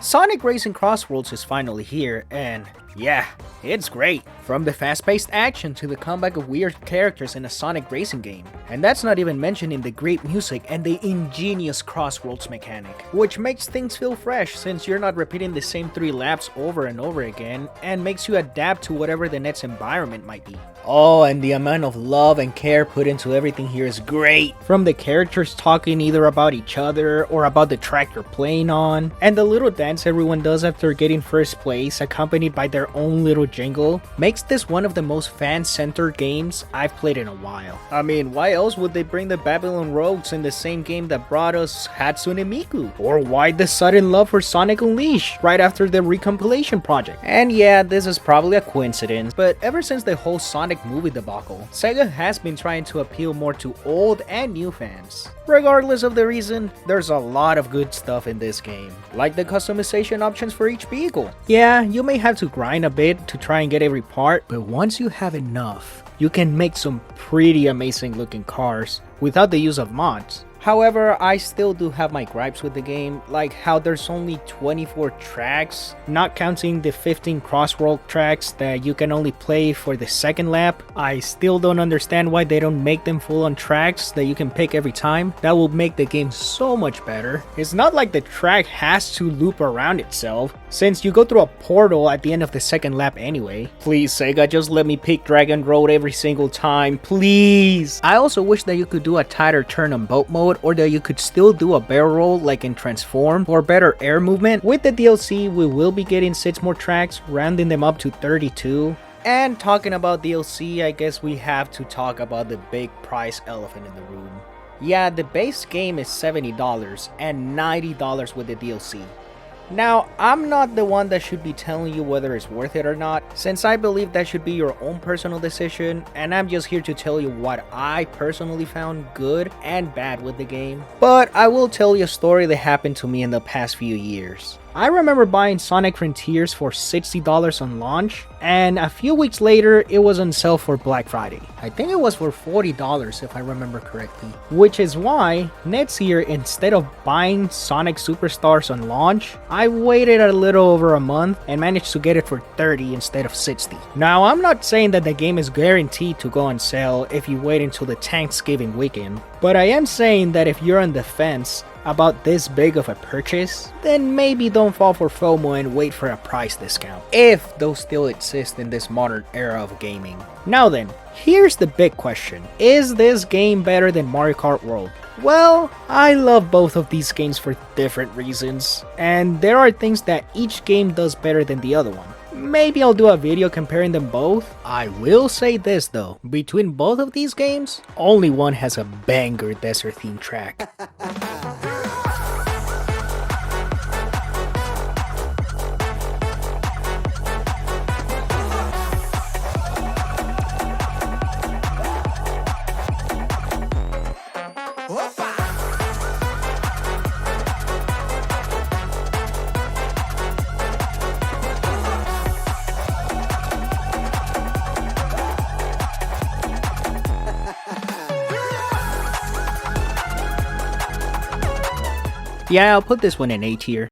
Sonic Racing CrossWorlds is finally here, and yeah, it's great. From the fast-paced action to the comeback of weird characters in a Sonic racing game. And that's not even mentioning the great music and the ingenious CrossWorlds mechanic, which makes things feel fresh since you're not repeating the same 3 laps over and over again, and makes you adapt to whatever the next environment might be. Oh, and the amount of love and care put into everything here is great. From the characters talking either about each other or about the track you're playing on, and the little dance everyone does after getting first place accompanied by their own little jingle, makes this one of the most fan-centered games I've played in a while. I mean, why else would they bring the Babylon Rogues in the same game that brought us Hatsune Miku? Or why the sudden love for Sonic Unleashed right after the recompilation project? And yeah, this is probably a coincidence, but ever since the whole Sonic movie debacle, Sega has been trying to appeal more to old and new fans. Regardless of the reason, there's a lot of good stuff in this game, like the customization options for each vehicle. Yeah, you may have to grind a bit to try and get every part, but once you have enough, you can make some pretty amazing looking cars without the use of mods. However, I still do have my gripes with the game, like how there's only 24 tracks, not counting the 15 CrossWorlds tracks that you can only play for the second lap. I still don't understand why they don't make them full-on tracks that you can pick every time. That will make the game so much better. It's not like the track has to loop around itself, since you go through a portal at the end of the second lap anyway. Please Sega, just let me pick Dragon Road every single time, please! I also wish that you could do a tighter turn on boat mode, or that you could still do a barrel roll like in Transform for better air movement. With the DLC, we will be getting 6 more tracks, rounding them up to 32. And talking about DLC, I guess we have to talk about the big price elephant in the room. Yeah, the base game is $70 and $90 with the DLC. Now, I'm not the one that should be telling you whether it's worth it or not, since I believe that should be your own personal decision, and I'm just here to tell you what I personally found good and bad with the game. But I will tell you a story that happened to me in the past few years. I remember buying Sonic Frontiers for $60 on launch, and a few weeks later it was on sale for Black Friday. I think it was for $40 if I remember correctly. Which is why, next year, instead of buying Sonic Superstars on launch, I waited a little over a month and managed to get it for $30 instead of $60. Now, I'm not saying that the game is guaranteed to go on sale if you wait until the Thanksgiving weekend, but I am saying that if you're on the fence about this big of a purchase, then maybe don't fall for FOMO and wait for a price discount, if those still exist in this modern era of gaming. Now then, here's the big question. Is this game better than Mario Kart World? Well, I love both of these games for different reasons, and there are things that each game does better than the other one. Maybe I'll do a video comparing them both. I will say this though, between both of these games, only one has a banger desert theme track. Yeah, I'll put this one in A tier.